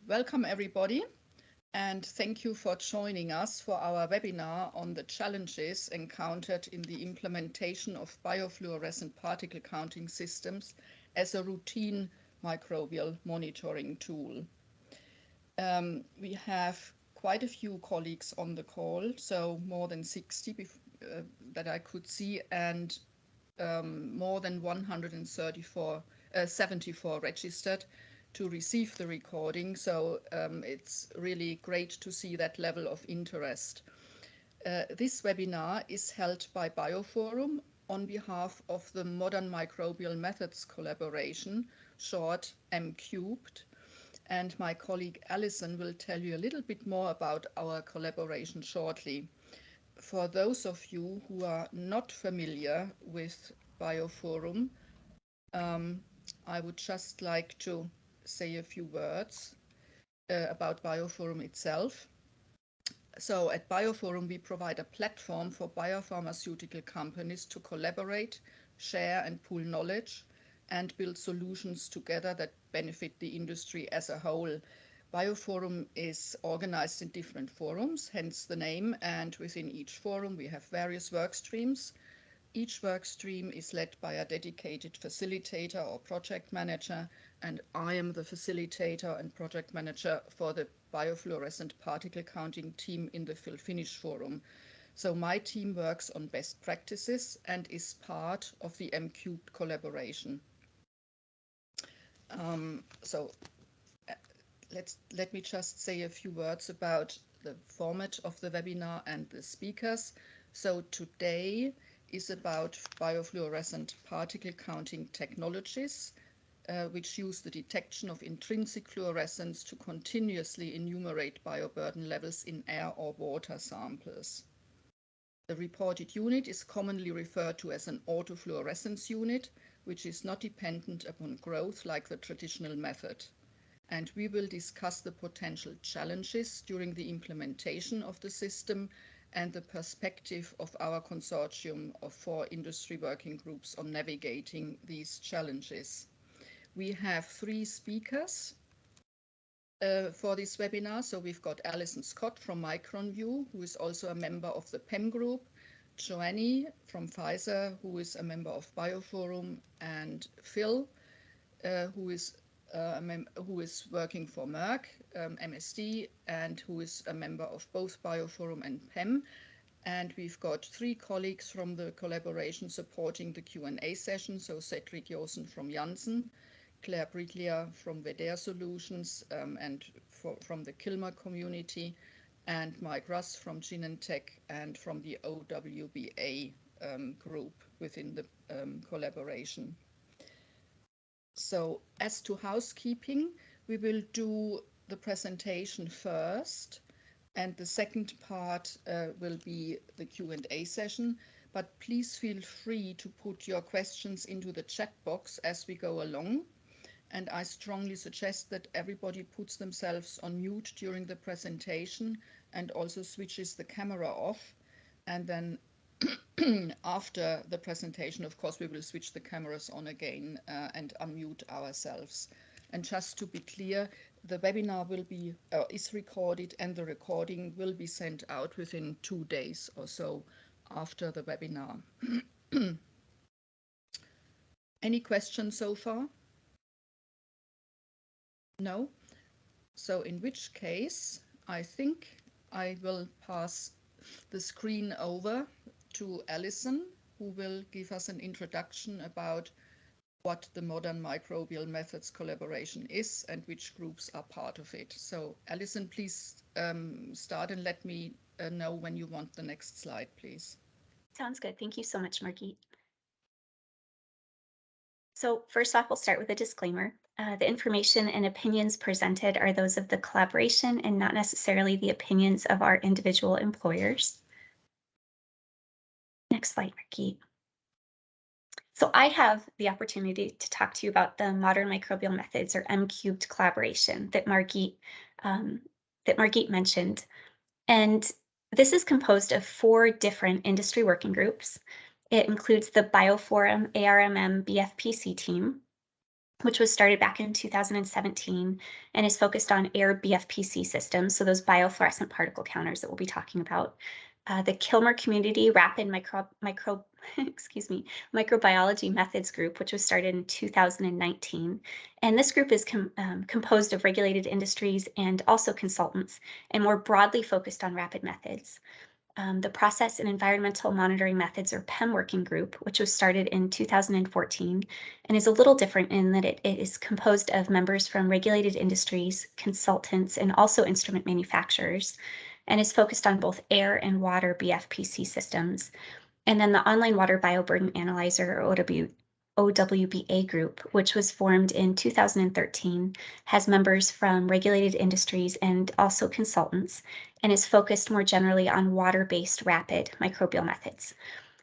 Welcome everybody, and thank you for joining us for our webinar on the challenges encountered in the implementation of biofluorescent particle counting systems as a routine microbial monitoring tool. We have quite a few colleagues on the call, so more than 60 that I could see, and more than 74 registered to receive the recording. So it's really great to see that level of interest. This webinar is held by BioPhorum on behalf of the Modern Microbial Methods Collaboration, short M3. And my colleague Alison will tell you a little bit more about our collaboration shortly. For those of you who are not familiar with BioPhorum, I would just like to say a few words about BioPhorum itself. So at BioPhorum, we provide a platform for biopharmaceutical companies to collaborate, share and pool knowledge, and build solutions together that benefit the industry as a whole. BioPhorum is organized in different forums, hence the name, and within each forum we have various work streams. Each work stream is led by a dedicated facilitator or project manager, and I am the facilitator and project manager for the biofluorescent particle counting team in the fill-finish forum. So my team works on best practices and is part of the M3 collaboration. Let me just say a few words about the format of the webinar and the speakers. So today is about biofluorescent particle counting technologies, which use the detection of intrinsic fluorescence to continuously enumerate bioburden levels in air or water samples. The reported unit is commonly referred to as an auto-fluorescence unit, which is not dependent upon growth like the traditional method. And we will discuss the potential challenges during the implementation of the system and the perspective of our consortium of 4 industry working groups on navigating these challenges. We have 3 speakers for this webinar. So we've got Alison Scott from MicronView, who is also a member of the PEM group, Joanny from Pfizer, who is a member of BioPhorum, and Phil, who is working for Merck, MSD, and who is a member of both BioPhorum and PEM. And we've got 3 colleagues from the collaboration supporting the Q&A session. So Cedric Josen from Janssen, Claire Briglia from Vedere Solutions and from the Kilmer community, and Mike Russ from Genentech and from the OWBA group within the collaboration. So as to housekeeping, we will do the presentation first, and the second part will be the Q&A session. But please feel free to put your questions into the chat box as we go along. And I strongly suggest that everybody puts themselves on mute during the presentation and also switches the camera off. And then after the presentation, of course, we will switch the cameras on again and unmute ourselves. And just to be clear, the webinar will be is recorded, and the recording will be sent out within 2 days or so after the webinar. Any questions so far? No? So in which case, I think I will pass the screen over to Alison, who will give us an introduction about what the Modern Microbial Methods Collaboration is and which groups are part of it. So Alison, please start and let me know when you want the next slide, please. Sounds good. Thank you so much, Margit. So first off, we'll start with a disclaimer. The information and opinions presented are those of the collaboration and not necessarily the opinions of our individual employers. Next slide, Margit. So I have the opportunity to talk to you about the Modern Microbial Methods, or M3 collaboration that Margit mentioned. And this is composed of 4 different industry working groups. It includes the BioPhorum ARMM BFPC team, which was started back in 2017 and is focused on air BFPC systems, so those biofluorescent particle counters that we'll be talking about. The Kilmer Community Rapid Microbiology Methods Group, which was started in 2019. And this group is composed of regulated industries and also consultants, and more broadly focused on rapid methods. The Process and Environmental Monitoring Methods, or PEM Working Group, which was started in 2014 and is a little different in that it is composed of members from regulated industries, consultants, and also instrument manufacturers, and is focused on both air and water BFPC systems. And then the Online Water Bioburden Analyzer, or OWBA group, which was formed in 2013, has members from regulated industries and also consultants, and is focused more generally on water-based rapid microbial methods.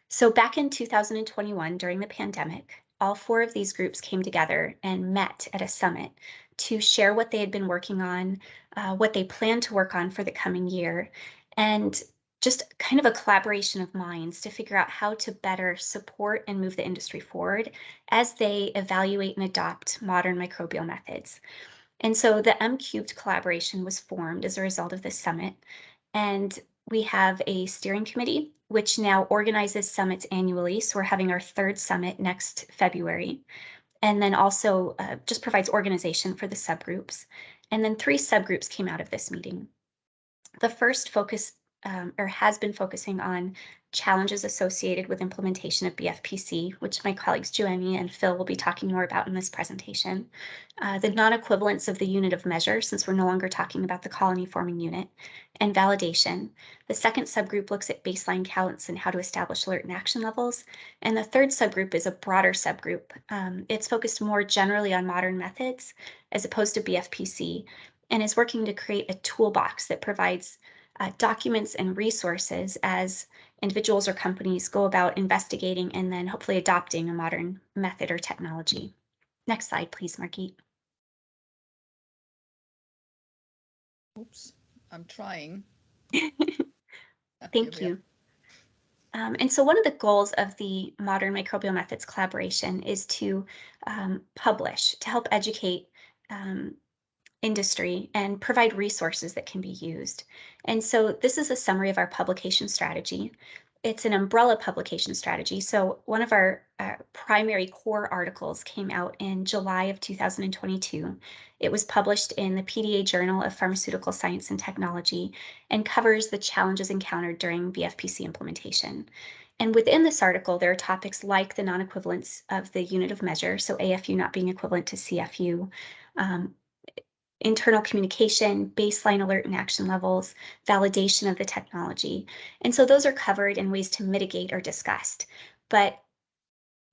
So back in 2021, during the pandemic, all 4 of these groups came together and met at a summit to share what they had been working on, what they plan to work on for the coming year, and just kind of a collaboration of minds to figure out how to better support and move the industry forward as they evaluate and adopt modern microbial methods. And so the M-Cubed collaboration was formed as a result of this summit. And we have a steering committee, which now organizes summits annually. So we're having our 3rd summit next February. And then also just provides organization for the subgroups. And then 3 subgroups came out of this meeting. The first focus has been focusing on challenges associated with implementation of BFPC, which my colleagues Joanne and Phil will be talking more about in this presentation. The non-equivalence of the unit of measure, since we're no longer talking about the colony forming unit, and validation. The second subgroup looks at baseline counts and how to establish alert and action levels. And the third subgroup is a broader subgroup. It's focused more generally on modern methods as opposed to BFPC, and is working to create a toolbox that provides documents and resources as individuals or companies go about investigating and then hopefully adopting a modern method or technology. Next slide, please, Margit. Oops, I'm trying. Thank you. And so one of the goals of the Modern Microbial Methods Collaboration is to publish, to help educate industry and provide resources that can be used. And so this is a summary of our publication strategy. It's an umbrella publication strategy. So one of our primary core articles came out in July of 2022. It was published in the PDA Journal of Pharmaceutical Science and Technology and covers the challenges encountered during BFPC implementation. And within this article, there are topics like the non-equivalence of the unit of measure, so AFU not being equivalent to CFU, internal communication, baseline alert and action levels, validation of the technology. And so those are covered in ways to mitigate or discussed. But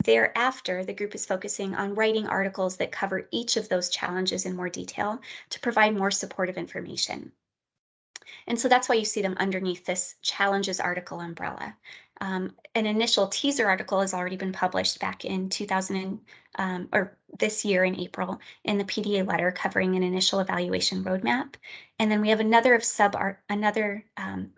thereafter, the group is focusing on writing articles that cover each of those challenges in more detail to provide more supportive information. And so that's why you see them underneath this challenges article umbrella. An initial teaser article has already been published back in or this year in April in the PDA letter covering an initial evaluation roadmap. And then we have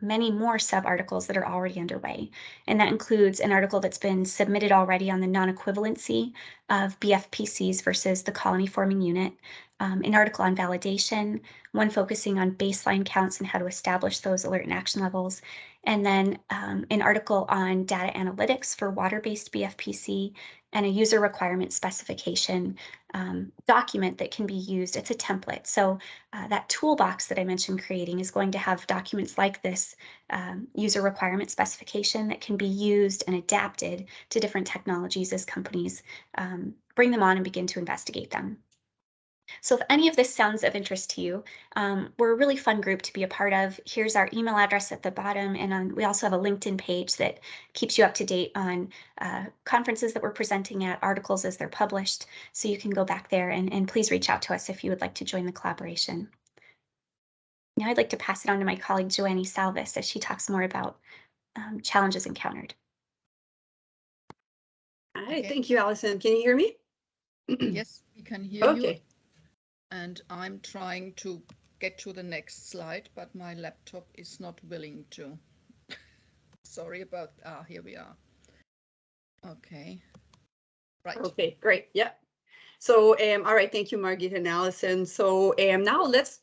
many more sub-articles that are already underway. And that includes an article that's been submitted already on the non-equivalency of BFPCs versus the colony forming unit, an article on validation, one focusing on baseline counts and how to establish those alert and action levels, and then an article on data analytics for water-based BFPC, and a user requirement specification document that can be used. It's a template. So that toolbox that I mentioned creating is going to have documents like this user requirement specification that can be used and adapted to different technologies as companies bring them on and begin to investigate them. So if any of this sounds of interest to you, we're a really fun group to be a part of. Here's our email address at the bottom, and we also have a LinkedIn page that keeps you up to date on conferences that we're presenting at, articles as they're published, so you can go back there and please reach out to us if you would like to join the collaboration. Now I'd like to pass it on to my colleague Joanne Salvis as she talks more about challenges encountered. All right, thank you, Allison. Can you hear me? Yes, we can hear you. And I'm trying to get to the next slide, but my laptop is not willing to. Sorry about, here we are. Okay. Right. Okay, great. Yep. So, all right, thank you, Margit and Allison. So now let's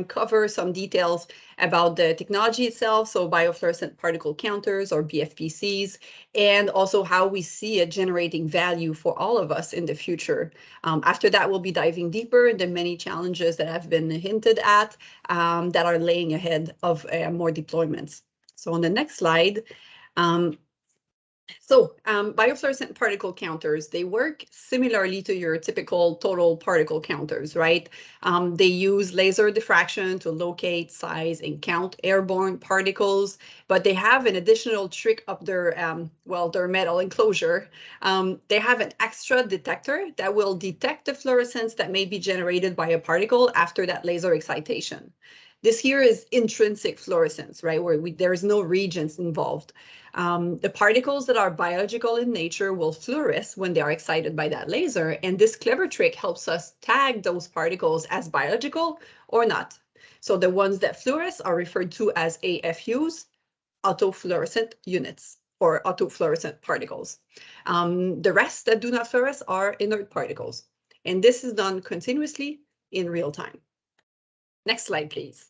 cover some details about the technology itself, so biofluorescent particle counters or BFPCs, and also how we see it generating value for all of us in the future. After that, we'll be diving deeper into many challenges that have been hinted at that are laying ahead of more deployments. So on the next slide, biofluorescent particle counters, they work similarly to your typical total particle counters, right? They use laser diffraction to locate, size, and count airborne particles, but they have an additional trick up their, their metal enclosure. They have an extra detector that will detect the fluorescence that may be generated by a particle after that laser excitation. This here is intrinsic fluorescence, right, where there is no reagents involved. The particles that are biological in nature will fluoresce when they are excited by that laser, and this clever trick helps us tag those particles as biological or not. So the ones that fluoresce are referred to as AFUs, auto-fluorescent units, or auto-fluorescent particles. The rest that do not fluoresce are inert particles, and this is done continuously in real time. Next slide, please.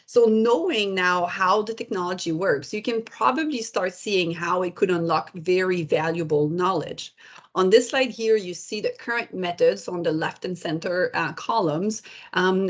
So knowing now how the technology works, you can probably start seeing how it could unlock very valuable knowledge. On this slide here, you see the current methods on the left and center columns,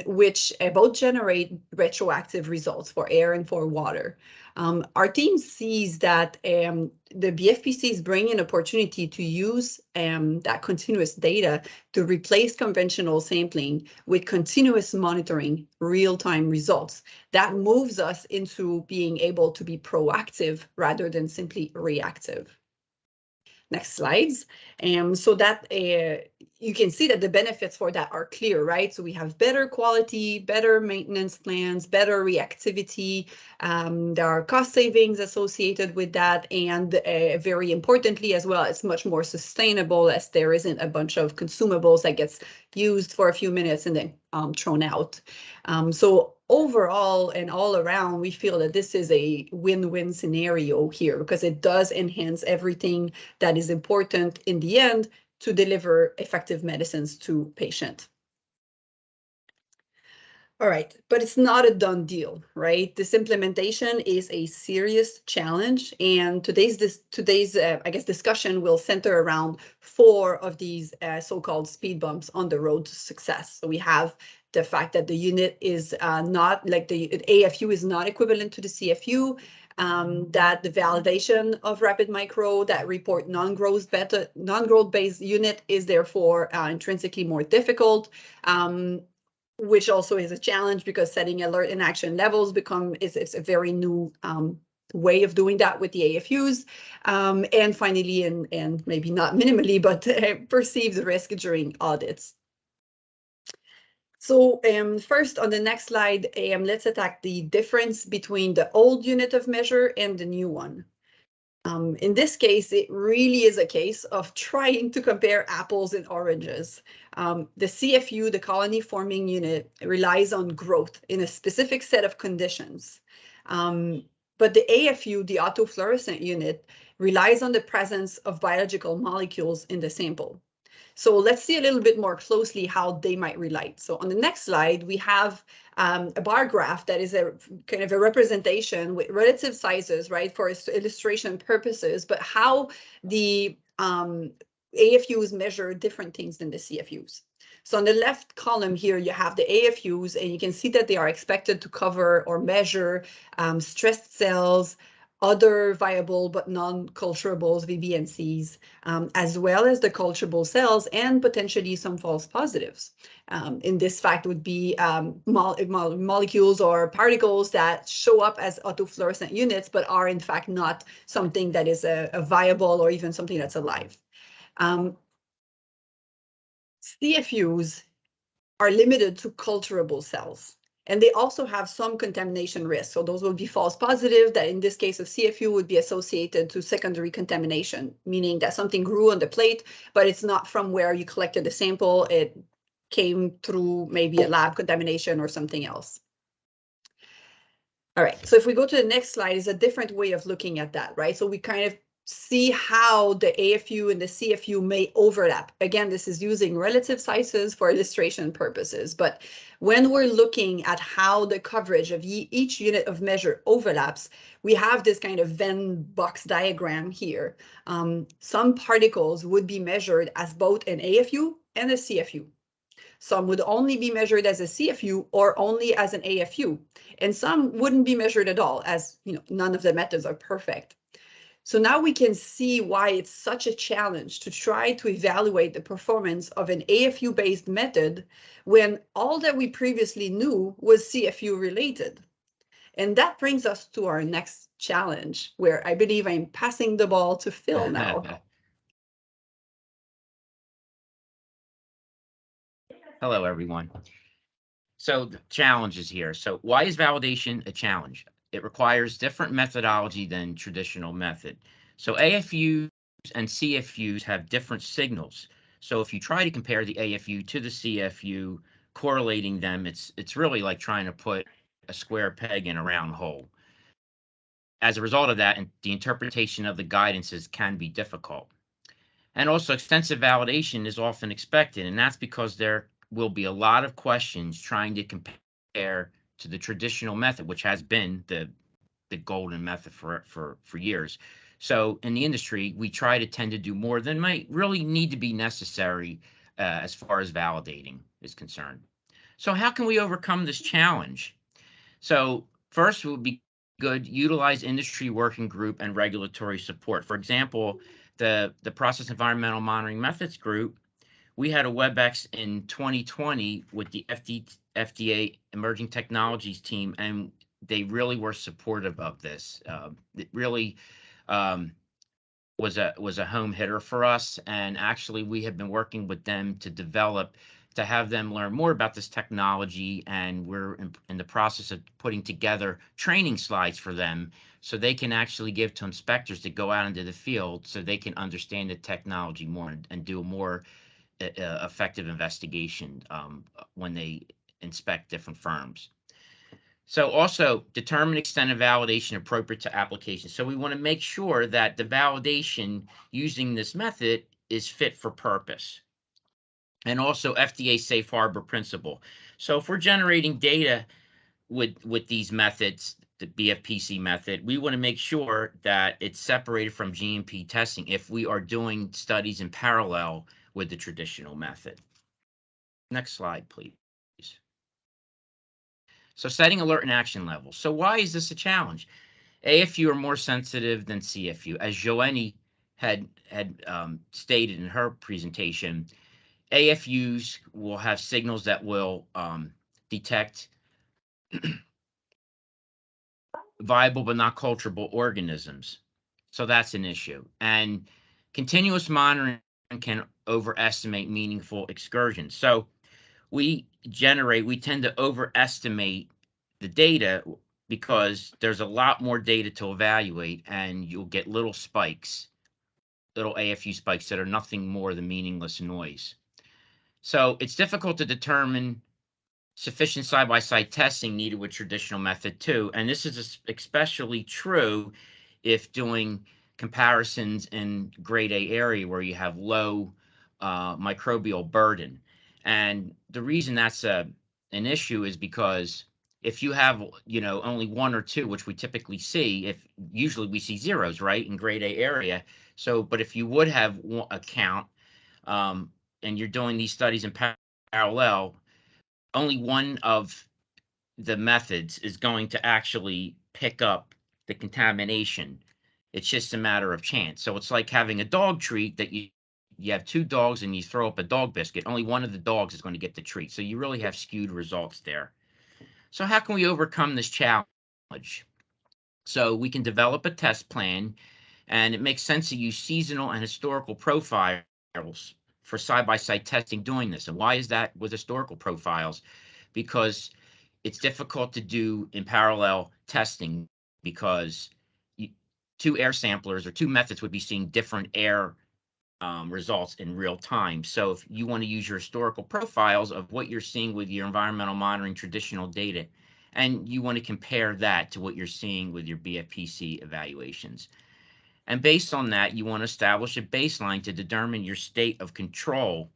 which both generate retroactive results for air and for water. Our team sees that the BFPCs bring an opportunity to use that continuous data to replace conventional sampling with continuous monitoring real-time results. That moves us into being able to be proactive rather than simply reactive. Next slides. So that you can see that the benefits for that are clear, right? So we have better quality, better maintenance plans, better reactivity. There are cost savings associated with that. And very importantly as well, it's much more sustainable as there isn't a bunch of consumables that gets used for a few minutes and then thrown out. So overall and all around, we feel that this is a win-win scenario here because it does enhance everything that is important in the end to deliver effective medicines to patients. All right, but it's not a done deal, right? This implementation is a serious challenge, and today's discussion will center around 4 of these so-called speed bumps on the road to success. So we have the fact that the unit is not like the AFU is not equivalent to the CFU, that the validation of rapid micro that report non-growth based unit is therefore intrinsically more difficult. Which also is a challenge because setting alert and action levels it's a very new way of doing that with the AFUs. And finally, and maybe not minimally, but perceived risk during audits. So first on the next slide, let's attack the difference between the old unit of measure and the new one. In this case, it really is a case of trying to compare apples and oranges. The CFU, the colony forming unit, relies on growth in a specific set of conditions. But the AFU, the auto-fluorescent unit, relies on the presence of biological molecules in the sample. So let's see a little bit more closely how they might relate. So on the next slide, we have a bar graph that is a kind of a representation with relative sizes, right, for illustration purposes, but how the AFUs measure different things than the CFUs. So on the left column here, you have the AFUs, and you can see that they are expected to cover or measure stressed cells, other viable but non-culturables, VBNCs, as well as the culturable cells and potentially some false positives. In this fact would be molecules or particles that show up as autofluorescent units but are in fact not something that is a viable or even something that's alive. CFUs are limited to culturable cells. And they also have some contamination risk. So those will be false positive that in this case of CFU would be associated to secondary contamination, meaning that something grew on the plate, but it's not from where you collected the sample. It came through maybe a lab contamination or something else. All right, so if we go to the next slide, is a different way of looking at that, right? So we kind of see how the AFU and the CFU may overlap. Again, this is using relative sizes for illustration purposes, but when we're looking at how the coverage of each unit of measure overlaps, we have this kind of Venn box diagram here. Some particles would be measured as both an AFU and a CFU. Some would only be measured as a CFU or only as an AFU, and some wouldn't be measured at all, as none of the methods are perfect. So now we can see why it's such a challenge to try to evaluate the performance of an AFU-based method when all that we previously knew was CFU related. And that brings us to our next challenge, where I believe I'm passing the ball to Phil now. Hello, everyone. So the challenge is here. So why is validation a challenge? It requires different methodology than traditional method. So AFUs and CFUs have different signals. So if you try to compare the AFU to the CFU, correlating them, it's really like trying to put a square peg in a round hole. As a result of that, the interpretation of the guidances can be difficult. And also extensive validation is often expected, and that's because there will be a lot of questions trying to compare to the traditional method, which has been the golden method for years. So in the industry, we try to tend to do more than might really need to be necessary as far as validating is concerned. So how can we overcome this challenge? So first, it would be good utilize industry working group and regulatory support. For example, the Process Environmental Monitoring Methods Group, we had a WebEx in 2020 with the FDA Emerging Technologies team, and they really were supportive of this. It really was a home hitter for us, and actually we have been working with them to have them learn more about this technology, and we're in the process of putting together training slides for them so they can actually give to inspectors to go out into the field so they can understand the technology more and do a more effective investigation when they inspect different firms. So also determine extent of validation appropriate to application. So we want to make sure that the validation using this method is fit for purpose. And also FDA safe harbor principle. So if we're generating data with these methods, the BFPC method, we want to make sure that it's separated from GMP testing if we are doing studies in parallel with the traditional method. Next slide, please. So setting alert and action levels. So why is this a challenge? AFU are more sensitive than CFU. As Joanie had stated in her presentation, AFUs will have signals that will detect viable but not culturable organisms. So that's an issue. And continuous monitoring can overestimate meaningful excursions. So we tend to overestimate the data because there's a lot more data to evaluate, and you'll get little spikes, little AFU spikes that are nothing more than meaningless noise. So it's difficult to determine sufficient side-by-side testing needed with traditional method too. And this is especially true if doing comparisons in grade A area where you have low microbial burden. And the reason that's an issue is because if you have, only one or two, which we typically see, usually we see zeros, right, in grade A area. So, but if you would have a count, and you're doing these studies in parallel, only one of the methods is going to actually pick up the contamination. It's just a matter of chance. So it's like having a dog treat that you have two dogs and you throw up a dog biscuit. Only one of the dogs is going to get the treat. So you really have skewed results there. So how can we overcome this challenge? So we can develop a test plan, and it makes sense to use seasonal and historical profiles for side-by-side testing doing this. And why is that with historical profiles? Because it's difficult to do in parallel testing because two air samplers or two methods would be seeing different air results in real time. So if you want to use your historical profiles of what you're seeing with your environmental monitoring traditional data, and you want to compare that to what you're seeing with your BFPC evaluations. And based on that, you want to establish a baseline to determine your state of control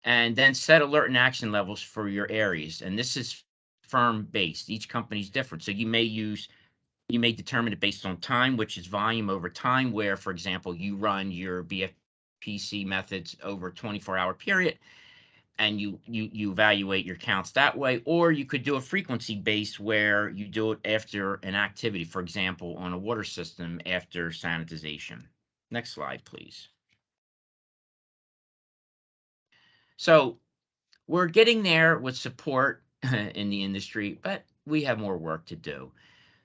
and then set alert and action levels for your areas. And this is firm based. Each company is different. So you may determine it based on time, which is volume over time, where, for example, you run your BFPC methods over a 24-hour period and you evaluate your counts that way. Or you could do a frequency based where you do it after an activity, for example, on a water system after sanitization. Next slide, please. So we're getting there with support in the industry, but we have more work to do.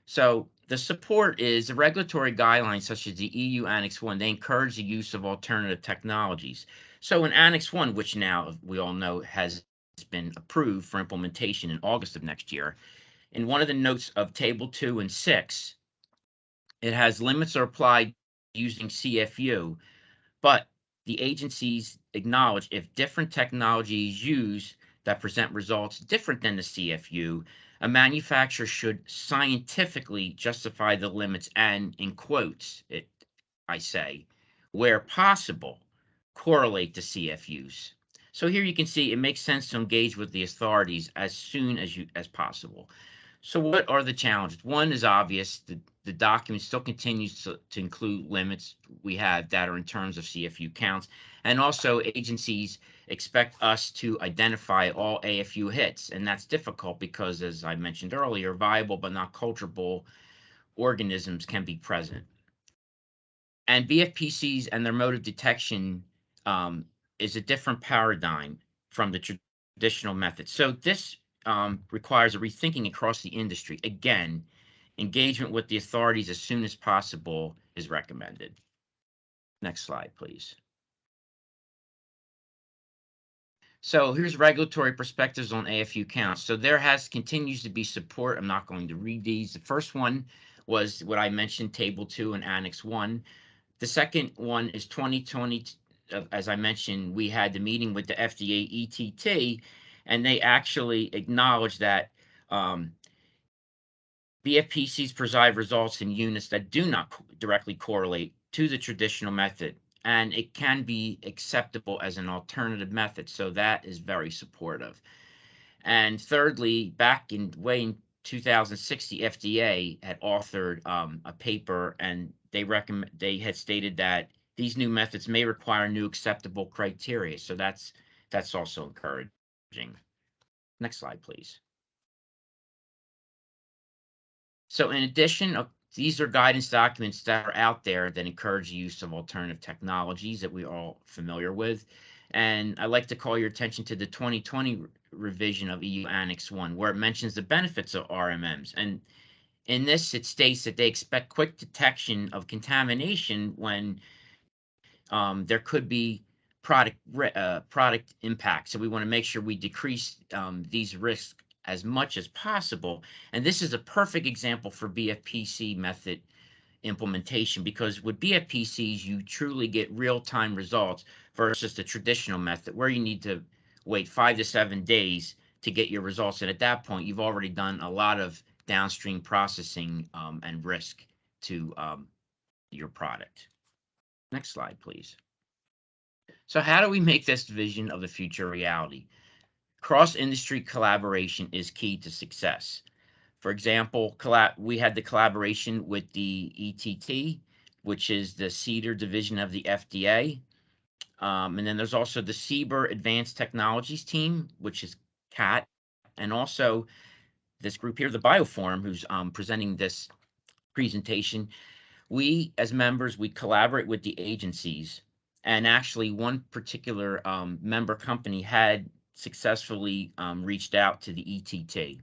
So the support is the regulatory guidelines such as the EU Annex 1, they encourage the use of alternative technologies. So in Annex 1, which now we all know has been approved for implementation in August of next year, in one of the notes of Table 2 and 6, it has limits are applied using CFU, but the agencies acknowledge if different technologies used that present results different than the CFU, a manufacturer should scientifically justify the limits and, in quotes, I say, where possible, correlate the CFUs. So here you can see it makes sense to engage with the authorities as soon as possible. So what are the challenges? One is obvious. The document still continues to include limits we have that are in terms of CFU counts. And also agencies expect us to identify all AFU hits. And that's difficult because, as I mentioned earlier, viable but not culturable organisms can be present. And BFPCs and their mode of detection is a different paradigm from the traditional method. So this requires a rethinking across the industry. Again, engagement with the authorities as soon as possible is recommended. Next slide, please. So here's regulatory perspectives on AFU counts. So there continues to be support. I'm not going to read these. The first one was what I mentioned, Table 2 and Annex 1. The second one is 2020. As I mentioned, we had the meeting with the FDA ETT, and they actually acknowledged that BFPCs provide results in units that do not directly correlate to the traditional method, and it can be acceptable as an alternative method. So that is very supportive. And thirdly, back in 2006, the FDA had authored a paper, and they had stated that these new methods may require new acceptable criteria. So that's also encouraging. Next slide, please. So in addition, these are guidance documents that are out there that encourage the use of alternative technologies that we're all familiar with. And I'd like to call your attention to the 2020 revision of EU Annex 1, where it mentions the benefits of RMMs. And in this, it states that they expect quick detection of contamination when there could be product impact. So we want to make sure we decrease these risks as much as possible. And this is a perfect example for BFPC method implementation, because with BFPCs, you truly get real-time results versus the traditional method where you need to wait 5 to 7 days to get your results. And at that point, you've already done a lot of downstream processing and risk to your product. Next slide, please. So how do we make this vision of the future reality? Cross-industry collaboration is key to success. For example, we had the collaboration with the ETT, which is the CEDAR division of the FDA. And then there's also the CBER Advanced Technologies team, which is CAT, and also this group here, the BioPhorum, who's presenting this presentation. We, as members, we collaborate with the agencies. And actually, one particular member company had successfully reached out to the ETT.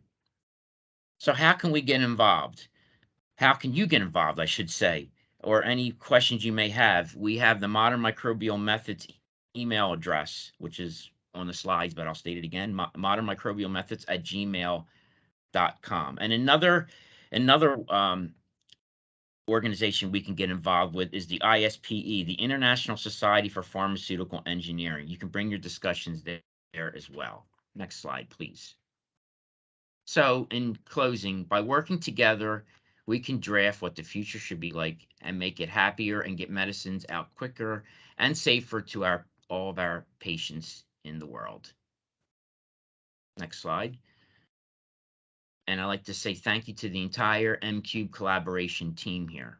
So how can we get involved? How can you get involved, I should say, or any questions you may have? We have the Modern Microbial Methods email address, which is on the slides, but I'll state it again, modernmicrobialmethods@gmail.com. And another organization we can get involved with is the ISPE, the International Society for Pharmaceutical Engineering. You can bring your discussions there as well. Next slide, please. So in closing, by working together, we can draft what the future should be like and make it happier and get medicines out quicker and safer to all of our patients in the world. Next slide. And I'd like to say thank you to the entire MCube collaboration team here.